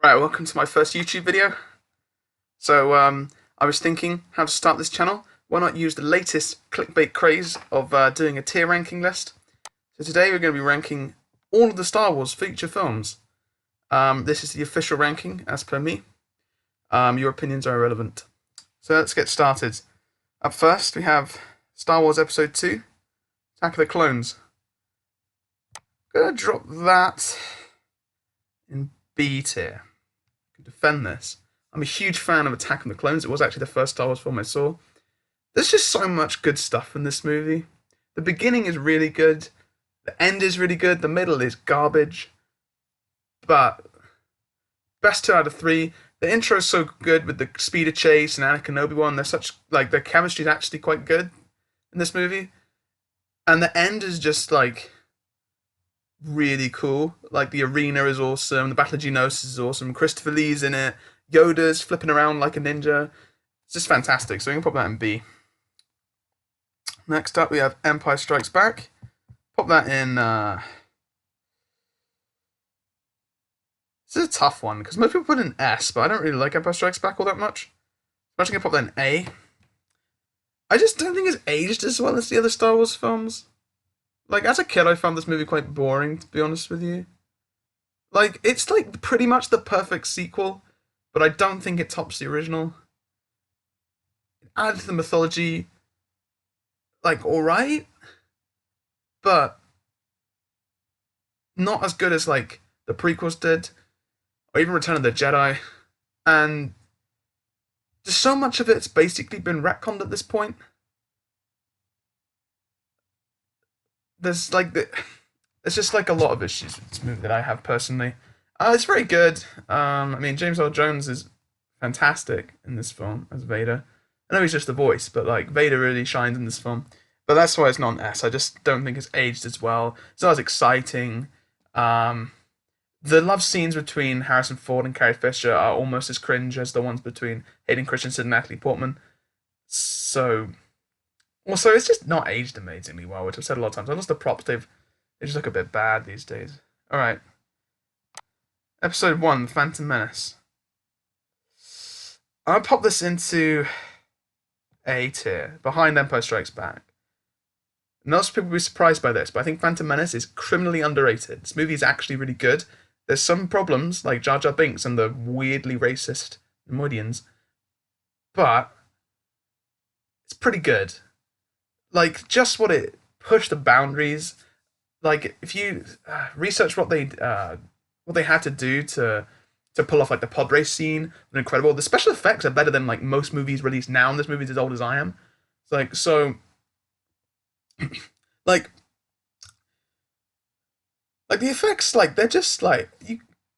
Right, welcome to my first YouTube video. I was thinking how to start this channel. Why not use the latest clickbait craze of doing a tier ranking list? So today we're going to be ranking all of the Star Wars feature films. This is the official ranking, as per me. Your opinions are irrelevant. So let's get started. Up first, we have Star Wars Episode 2, Attack of the Clones. I'm going to drop that in B tier. Defend this. I'm a huge fan of Attack of the Clones. It was actually the first Star Wars film I saw. There's just so much good stuff in this movie. The beginning is really good. The end is really good. The middle is garbage. But best 2 out of 3. The intro is so good with the speeder chase and Anakin and Obi-Wan. They're such their chemistry is actually quite good in this movie. And the end is just really cool. Like the arena is awesome. The Battle of Geonosis is awesome. Christopher Lee's in it. Yoda's flipping around like a ninja. It's just fantastic. So we can pop that in B. Next up, we have Empire Strikes Back. Pop that in. This is a tough one because most people put in S, but I don't really like Empire Strikes Back all that much. I'm actually gonna pop that in A. I just don't think it's aged as well as the other Star Wars films. Like, as a kid, I found this movie quite boring, to be honest with you. Like, it's like pretty much the perfect sequel, but I don't think it tops the original. It added to the mythology, like, alright, but not as good as, like, the prequels did, or even Return of the Jedi. And just so much of it's basically been retconned at this point. There's just like a lot of issues with this movie that I have personally. It's very good. I mean, James Earl Jones is fantastic in this film as Vader. I know he's just a voice, but like Vader really shines in this film. But that's why it's not an S. I just don't think it's aged as well. It's not as exciting. Um, the love scenes between Harrison Ford and Carrie Fisher are almost as cringe as the ones between Hayden Christensen and Natalie Portman. So also, it's just not aged amazingly well, which I've said a lot of times. Unless the props they just look a bit bad these days. All right, Episode 1, Phantom Menace. I'll pop this into A tier, behind Empire Strikes Back. Most people will be surprised by this, but I think Phantom Menace is criminally underrated. This movie is actually really good. There's some problems, like Jar Jar Binks and the weirdly racist Neimoidians, but it's pretty good. Like, just what it pushed the boundaries. Like, if you research what they had to do to pull off like the pod race scene, was incredible. The special effects are better than like most movies released now, and this movie's as old as I am. It's like so, like like the effects, like they're just like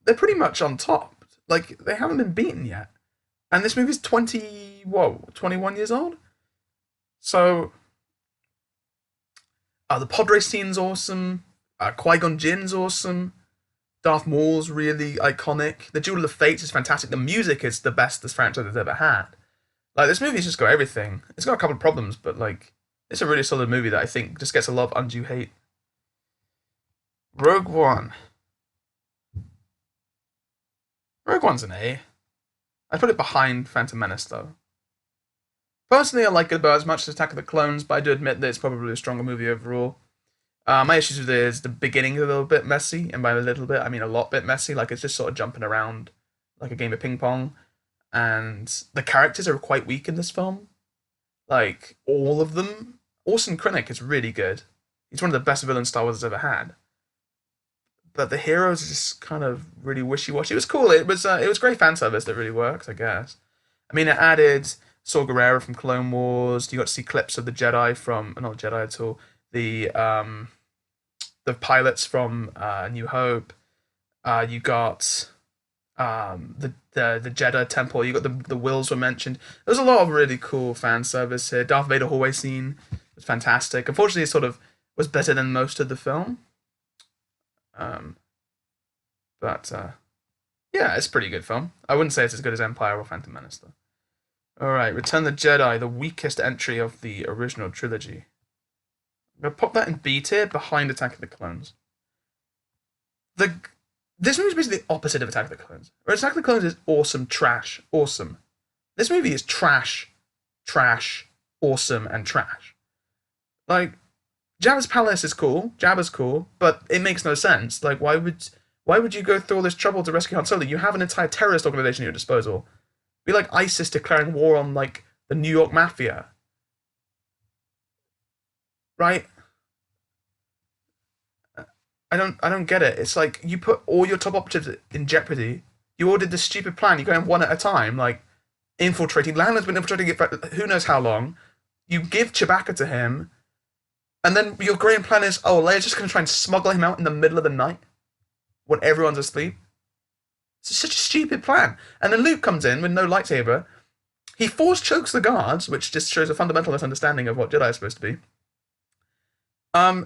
they're pretty much on top. Like they haven't been beaten yet, and this movie's 21 years old. So the pod race scene's awesome. Qui-Gon Jinn's awesome. Darth Maul's really iconic. The Duel of the Fates is fantastic. The music is the best this franchise has ever had. Like this movie's just got everything. It's got a couple of problems, but like it's a really solid movie that I think just gets a lot of undue hate. Rogue One. Rogue One's an A. I put it behind Phantom Menace though. Personally, I like it about as much as Attack of the Clones, but I do admit that it's probably a stronger movie overall. My issues with it is the beginning is a little bit messy, and by a little bit I mean a lot bit messy. Like it's just sort of jumping around like a game of ping pong, and the characters are quite weak in this film. Like all of them. Orson Krennic is really good. He's one of the best villains Star Wars has ever had. But the heroes are just kind of really wishy washy. It was cool. It was great fan service that really works, I guess. I mean, it added Saw Gerrera from Clone Wars. You got to see clips of the Jedi from not Jedi at all. The pilots from New Hope. You got the Jeddah Temple. You got the Wills were mentioned. There's a lot of really cool fan service here. Darth Vader hallway scene was fantastic. Unfortunately, it sort of was better than most of the film. Um, but yeah, it's a pretty good film. I wouldn't say it's as good as Empire or Phantom Menace though. All right, Return of the Jedi, the weakest entry of the original trilogy. I'm gonna pop that in B tier behind Attack of the Clones. The This movie is basically the opposite of Attack of the Clones. Where Attack of the Clones is awesome, trash, awesome. This movie is trash, trash, awesome, and trash. Like, Jabba's palace is cool, Jabba's cool, but it makes no sense. Like, why would you go through all this trouble to rescue Han Solo? You have an entire terrorist organization at your disposal. Be like ISIS declaring war on like the New York Mafia, right? I don't get it. It's like you put all your top operatives in jeopardy. You all did this stupid plan. You go in one at a time, like infiltrating. Lando's been infiltrating it for who knows how long. You give Chewbacca to him, and then your grand plan is, oh, Leia's just going to try and smuggle him out in the middle of the night when everyone's asleep. It's such a stupid plan. And then Luke comes in with no lightsaber. He force chokes the guards, which just shows a fundamental misunderstanding of what Jedi are supposed to be.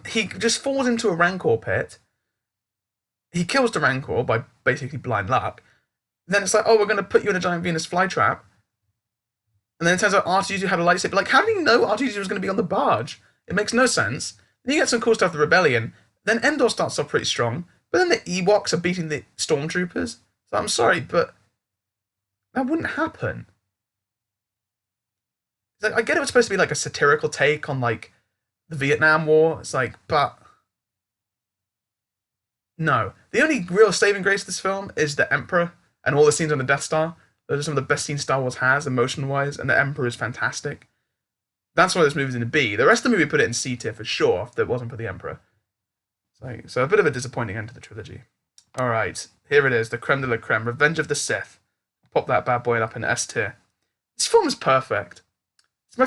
He just falls into a Rancor pit. He kills the Rancor by basically blind luck. Then it's like, oh, we're going to put you in a giant Venus flytrap. And then it turns out R2-D2 had a lightsaber. Like, how do you know R2-D2 was going to be on the barge? It makes no sense. Then you get some cool stuff, the Rebellion. Then Endor starts off pretty strong. But then the Ewoks are beating the Stormtroopers. So I'm sorry, but that wouldn't happen. It's like, I get it was supposed to be like a satirical take on like the Vietnam War. It's like, but no. The only real saving grace of this film is the Emperor and all the scenes on the Death Star. Those are some of the best scenes Star Wars has, emotion-wise, and the Emperor is fantastic. That's why this movie's in a B. The rest of the movie put it in C tier for sure, if it wasn't for the Emperor. So a bit of a disappointing end to the trilogy. Alright, here it is, the creme de la creme, Revenge of the Sith. Pop that bad boy up in S tier. This film is perfect. It's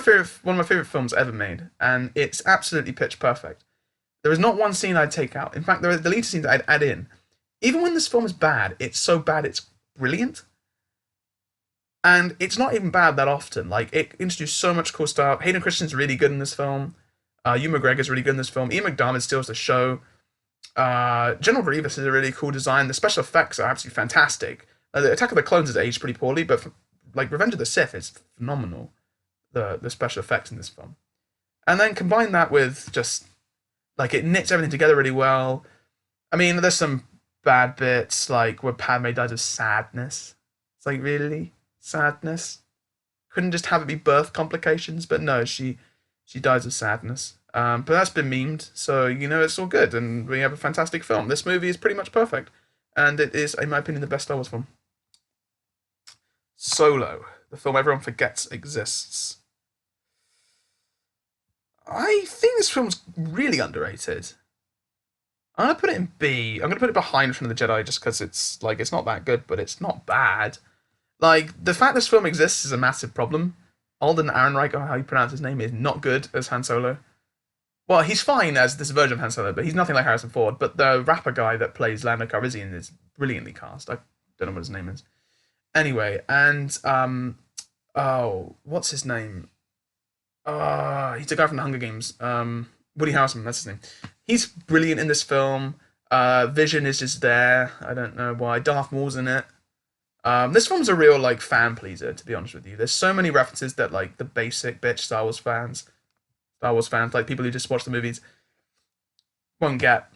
one of my favourite films ever made, and it's absolutely pitch perfect. There is not one scene I'd take out. In fact, there are the deleted scenes I'd add in. Even when this film is bad, it's so bad it's brilliant. And it's not even bad that often. Like, it introduced so much cool stuff. Hayden Christensen's really good in this film. Ewan McGregor's really good in this film. Ian McDiarmid steals the show. General Grievous is a really cool design. The special effects are absolutely fantastic. The Attack of the Clones has aged pretty poorly, but like Revenge of the Sith is phenomenal. The special effects in this film. And then combine that with just, like, it knits everything together really well. I mean, there's some bad bits, like where Padme dies of sadness. It's like, really? Sadness? Couldn't just have it be birth complications? But no, she dies of sadness. But that's been memed, so, you know, it's all good, and we have a fantastic film. This movie is pretty much perfect, and it is, in my opinion, the best Star Wars film. Solo, the film everyone forgets exists. I think this film's really underrated. I'm going to put it in B. I'm going to put it behind Return of the Jedi just because it's, like, it's not that good, but it's not bad. Like, the fact this film exists is a massive problem. Alden Ehrenreich, or how you pronounce his name, is not good as Han Solo. Well, he's fine as this version of Han Solo, but he's nothing like Harrison Ford. But the rapper guy that plays Lando Calrissian is brilliantly cast. I don't know what his name is. Anyway, and, oh, what's his name? He's the guy from the Hunger Games. Woody Harrelson, that's his name. He's brilliant in this film. Vision is just there. I don't know why. Darth Maul's in it. This film's a real, like, fan pleaser, to be honest with you. There's so many references that, like, the basic bitch Star Wars fans, like people who just watch the movies, won't get.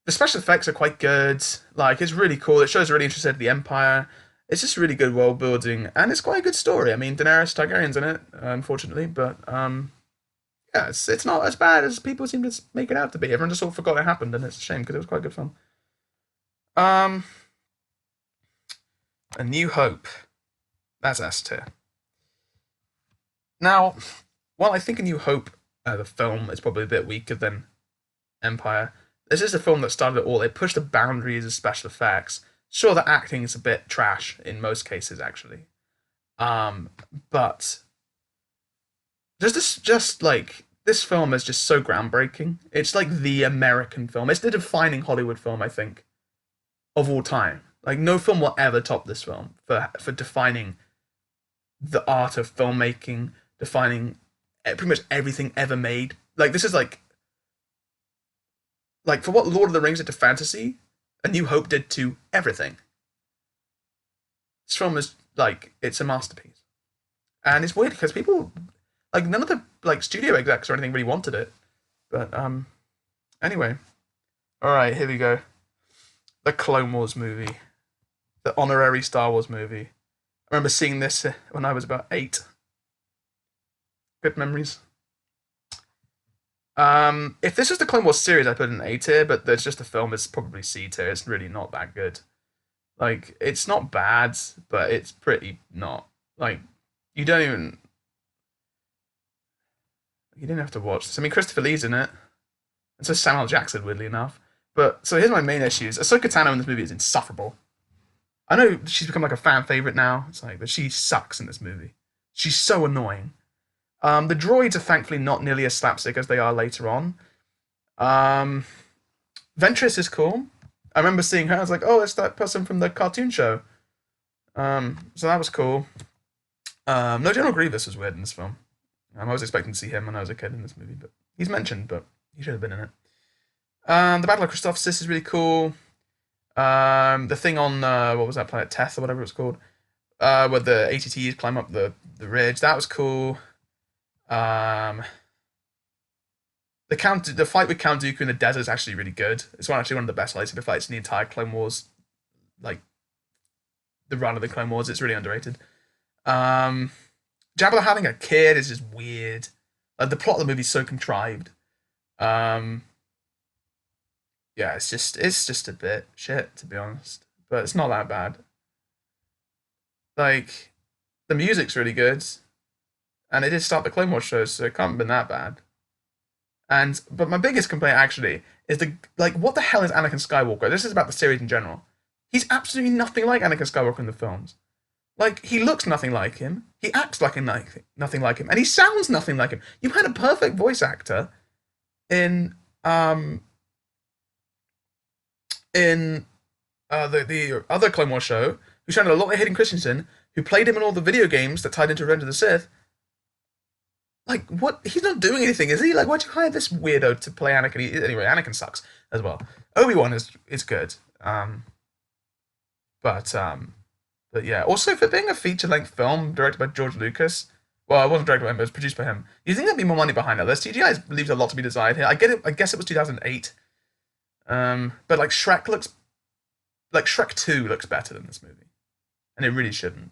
The special effects are quite good. Like, it's really cool. It shows really interested in the Empire. It's just really good world building, and it's quite a good story. I mean, Daenerys Targaryen's in it, unfortunately, but yeah, it's not as bad as people seem to make it out to be. Everyone just sort of forgot it happened, and it's a shame because it was quite a good film. A New Hope. That's S tier. Now, while I think A New Hope, the film, is probably a bit weaker than Empire, this is a film that started it all. It pushed the boundaries of special effects. Sure, the acting is a bit trash in most cases, actually. But this film is just so groundbreaking. It's like the American film. It's the defining Hollywood film, I think, of all time. Like, no film will ever top this film for defining the art of filmmaking, defining pretty much everything ever made. Like, this is like for what Lord of the Rings did to fantasy, A New Hope did to everything. This film is, like, it's a masterpiece. And it's weird because people, like, none of the, like, studio execs or anything really wanted it. But, anyway. Alright, here we go. the Clone Wars movie, the honorary Star Wars movie. I remember seeing this when I was about 8. Good memories. If this was the Clone Wars series, I'd put it in A tier, but there's just a film. It's probably C tier. It's really not that good. Like, it's not bad, but it's pretty not. Like, you don't even. You didn't have to watch this. I mean, Christopher Lee's in it. And so Samuel L. Jackson, weirdly enough. But, so here's my main issues. Ahsoka Tano in this movie is insufferable. I know she's become like a fan favorite now. It's like, but she sucks in this movie. She's so annoying. The droids are thankfully not nearly as slapstick as they are later on. Ventress is cool. I remember seeing her. I was like, oh, it's that person from the cartoon show. So that was cool. No, General Grievous was weird in this film. I was expecting to see him when I was a kid in this movie, but he's mentioned, but he should have been in it. The Battle of Christophsis is really cool. The thing on what was that planet, Teth or whatever it was called, where the ATTs climb up the ridge, that was cool. The fight with Count Dooku in the desert is actually really good. It's actually one of the best lightsaber fights in the entire Clone Wars, like the run of the Clone Wars. It's really underrated. Jabba having a kid is just weird. Like, the plot of the movie is so contrived. Yeah, it's just a bit shit, to be honest. But it's not that bad. Like, the music's really good, and it did start the Clone Wars shows, so it can't have been that bad. But my biggest complaint actually is what the hell is Anakin Skywalker? This is about the series in general. He's absolutely nothing like Anakin Skywalker in the films. Like, he looks nothing like him. He acts like nothing like him, and he sounds nothing like him. You had a perfect voice actor in the other Clone Wars show, who sounded a lot like Hayden Christensen, who played him in all the video games that tied into Revenge of the Sith. Like, what? He's not doing anything, is he? Like, why'd you hire this weirdo to play Anakin? Anyway, Anakin sucks as well. Obi-Wan is good. But yeah. Also, for being a feature-length film directed by George Lucas, well, it wasn't directed by him, but it was produced by him. You think there'd be more money behind it? The CGI leaves a lot to be desired here. I get it. I guess it was 2008. But like Shrek 2 looks better than this movie, and it really shouldn't.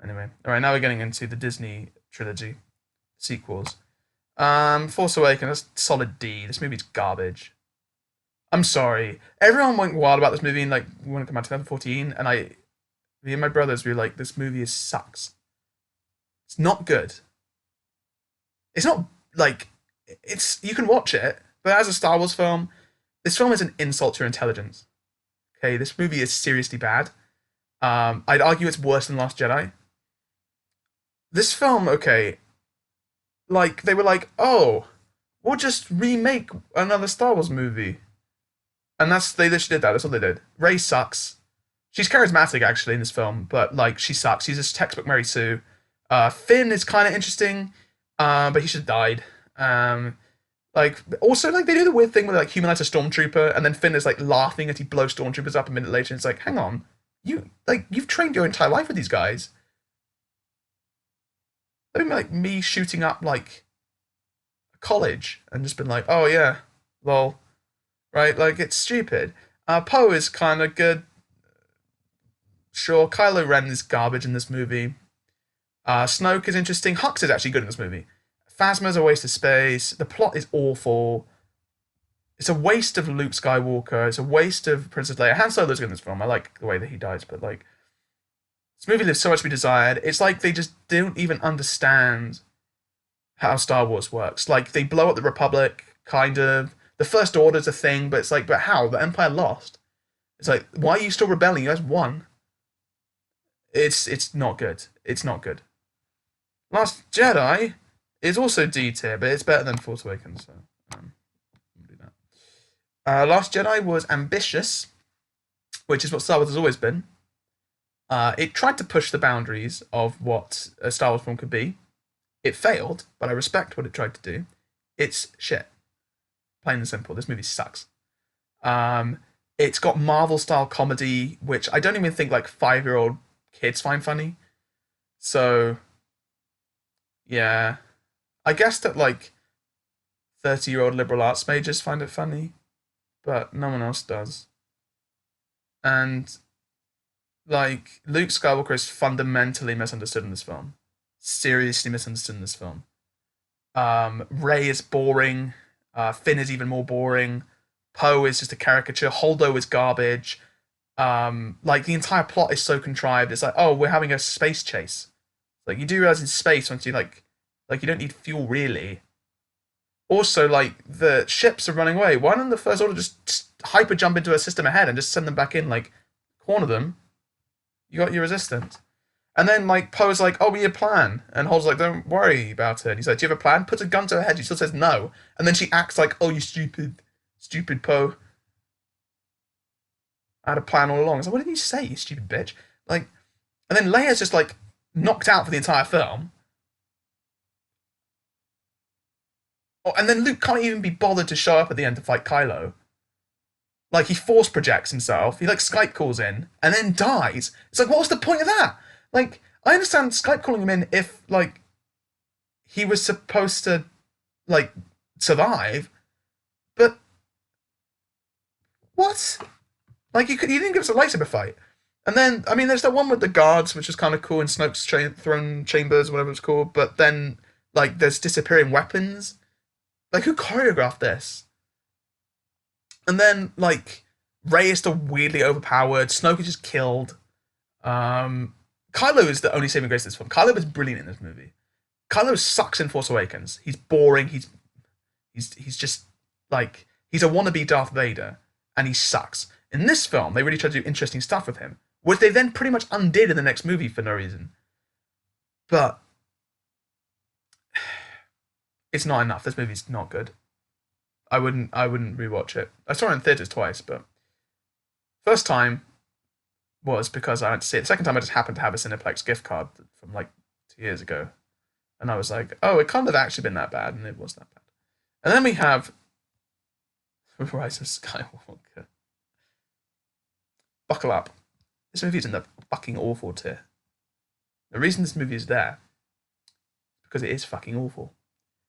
Anyway, all right. Now we're getting into the Disney trilogy sequels. Force Awakens, solid D. This movie's garbage. I'm sorry. Everyone went wild about this movie in, like, when it came out 2014, and me and my brothers were like, this movie sucks. It's not good. It's not, like, you can watch it, but as a Star Wars film, this film is an insult to your intelligence. Okay, this movie is seriously bad. I'd argue it's worse than Last Jedi. This film, okay, like, they were like, oh, we'll just remake another Star Wars movie. And they literally did that. That's all they did. Rey sucks. She's charismatic, actually, in this film, but, like, she sucks. She's a textbook Mary Sue. Finn is kind of interesting, but he should have died. Also, like, they do the weird thing where they, like, humanize a stormtrooper, and then Finn is, like, laughing as he blows stormtroopers up a minute later, and it's like, hang on. You've trained your entire life with these guys. I mean, like, me shooting up, like, a college and just been like, oh, yeah, lol. Right? Like, it's stupid. Poe is kind of good. Sure, Kylo Ren is garbage in this movie. Snoke is interesting. Hux is actually good in this movie. Phasma's a waste of space. The plot is awful. It's a waste of Luke Skywalker. It's a waste of Princess Leia. Han Solo's good in this film. I like the way that he dies, but, like, this movie leaves so much to be desired. It's like they just don't even understand how Star Wars works. Like, they blow up the Republic, kind of. The First Order's a thing, but it's like, but how? The Empire lost. It's like, why are you still rebelling? You guys won. It's not good. It's not good. Last Jedi is also D tier, but it's better than Force Awakens, so we'll do that. Last Jedi was ambitious, which is what Star Wars has always been. It tried to push the boundaries of what a Star Wars film could be. It failed, but I respect what it tried to do. It's shit. Plain and simple. This movie sucks. It's got Marvel-style comedy, which I don't even think, like, 5-year-old kids find funny. So, yeah. I guess that, like, 30-year-old liberal arts majors find it funny, but no one else does. And like Luke Skywalker is fundamentally misunderstood in this film, seriously misunderstood in this film. Rey is boring. Finn is even more boring. Poe is just a caricature. Holdo is garbage. Like the entire plot is so contrived. It's like, oh, we're having a space chase. Like you do realize in space once you like you don't need fuel really. Also, like the ships are running away. Why don't the First Order just hyper jump into a system ahead and just send them back in? Like corner them. You got your resistance. And then like Poe's like, oh, we need a plan, and Hol's like, don't worry about it. And he's like, do you have a plan? Puts a gun to her head. She still says no, and then she acts like, oh, you stupid, stupid Poe. I had a plan all along. It's like, what did you say, you stupid bitch? Like, and then Leia's just like knocked out for the entire film. Oh, and then Luke can't even be bothered to show up at the end to fight Kylo. Like he force projects himself. He like Skype calls in and then dies. It's like, what was the point of that? Like, I understand Skype calling him in if like he was supposed to like survive, but what? Like he didn't give us a lightsaber fight. And then I mean, there's that one with the guards, which is kind of cool in Snoke's throne chambers, whatever it's called. But then like there's disappearing weapons. Like who choreographed this? And then like Rey is still weirdly overpowered. Snoke is just killed. Kylo is the only saving grace of this film. Kylo is brilliant in this movie. Kylo sucks in Force Awakens. He's boring. He's just like he's a wannabe Darth Vader, and he sucks. In this film, they really tried to do interesting stuff with him, which they then pretty much undid in the next movie for no reason. But it's not enough. This movie's not good. I wouldn't rewatch it. I saw it in theaters twice, but first time was because I went to see it. The second time I just happened to have a Cineplex gift card from like 2 years ago. And I was like, oh, it can't have actually been that bad, and it was that bad. And then we have Rise of Skywalker. Buckle up. This movie's in the fucking awful tier. The reason this movie is there is because it is fucking awful.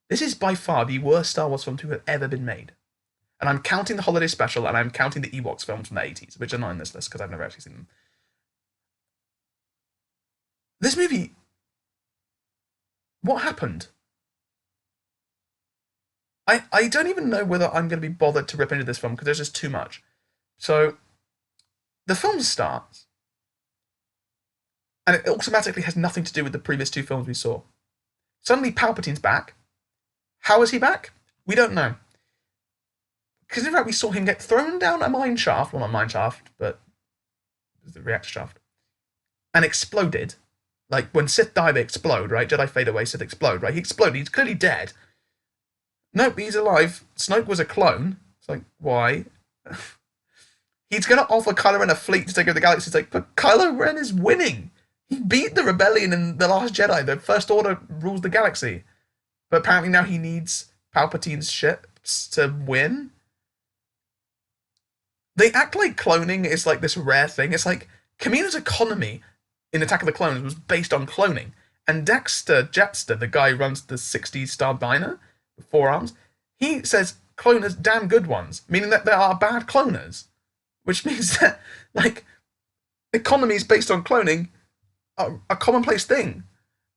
This is by far the worst Star Wars film to have ever been made. And I'm counting the holiday special, and I'm counting the Ewoks films from the 80s, which are not in this list because I've never actually seen them. This movie, what happened? I don't even know whether I'm going to be bothered to rip into this film because there's just too much. So, the film starts, and it automatically has nothing to do with the previous two films we saw. Suddenly, Palpatine's back. How is he back? We don't know. Because in fact, we saw him get thrown down a mine shaft. Well, not mine shaft, but the reactor shaft. And exploded. Like, when Sith die, they explode, right? Jedi fade away, Sith explode, right? He exploded. He's clearly dead. Nope, he's alive. Snoke was a clone. It's like, why? He's going to offer Kylo Ren a fleet to take over the galaxy. It's like, but Kylo Ren is winning. He beat the rebellion in The Last Jedi. The First Order rules the galaxy. But apparently now he needs Palpatine's ships to win. They act like cloning is like this rare thing. It's like Kamino's economy in Attack of the Clones was based on cloning. And Dexter Jetster, the guy who runs the 60s Star Diner, with 4 arms, he says cloners damn good ones, meaning that there are bad cloners. Which means that, like, economies based on cloning are a commonplace thing.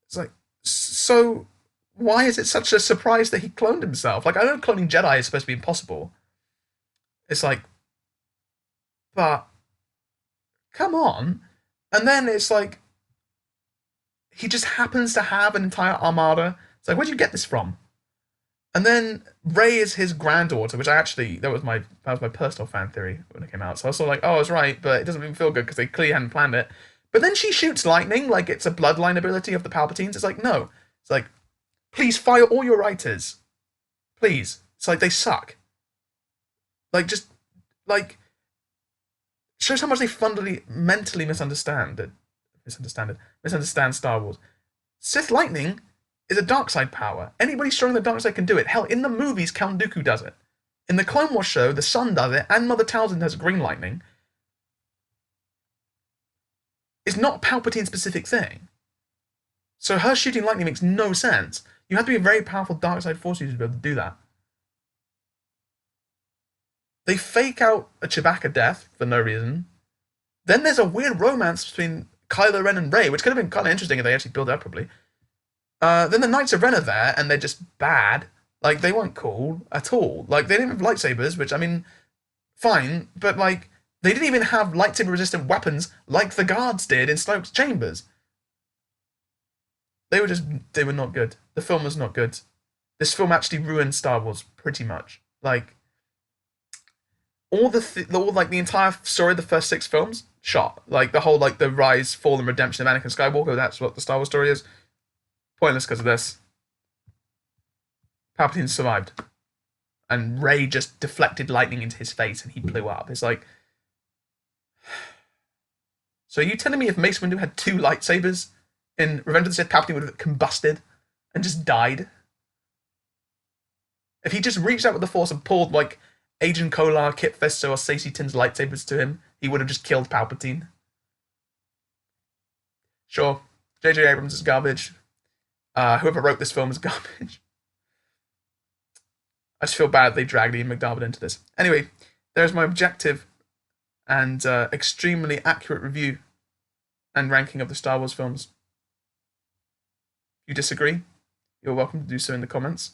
It's like, so why is it such a surprise that he cloned himself? Like, I know cloning Jedi is supposed to be impossible. It's like, but come on. And then it's like, he just happens to have an entire armada. It's like, where'd you get this from? And then Rey is his granddaughter, which that was my personal fan theory when it came out. So I was sort of like, oh, I was right, but it doesn't even feel good because they clearly hadn't planned it. But then she shoots lightning like it's a bloodline ability of the Palpatines. It's like, no. It's like, please fire all your writers. Please. It's like, they suck. Like, just, like, shows how much they fundamentally misunderstand Star Wars. Sith lightning is a dark side power. Anybody strong in the dark side can do it. Hell, in the movies, Count Dooku does it. In the Clone Wars show, the Sun does it, and Mother Talzin has green lightning. It's not a Palpatine-specific thing. So her shooting lightning makes no sense. You have to be a very powerful dark side force user to be able to do that. They fake out a Chewbacca death for no reason. Then there's a weird romance between Kylo Ren and Rey, which could have been kind of interesting if they actually built it up properly. Then the Knights of Ren are there, and they're just bad. Like, they weren't cool at all. Like, they didn't have lightsabers, which, I mean, fine, but, like, they didn't even have lightsaber-resistant weapons like the guards did in Snoke's chambers. They were not good. The film was not good. This film actually ruined Star Wars, pretty much. Like, the entire story of the first 6 films, shot. Like, the whole, like, the rise, fall, and redemption of Anakin Skywalker, that's what the Star Wars story is. Pointless because of this. Palpatine survived. And Rey just deflected lightning into his face and he blew up. It's like... So are you telling me if Mace Windu had 2 lightsabers in Revenge of the Sith, Palpatine would have combusted and just died? If he just reached out with the Force and pulled, like, Agent Kolar, Kit Fisto, or Stacey Tin's lightsabers to him, he would have just killed Palpatine. Sure, J.J. Abrams is garbage. Whoever wrote this film is garbage. I just feel bad they dragged Ian McDiarmid into this. Anyway, there's my objective and extremely accurate review and ranking of the Star Wars films. If you disagree, you're welcome to do so in the comments.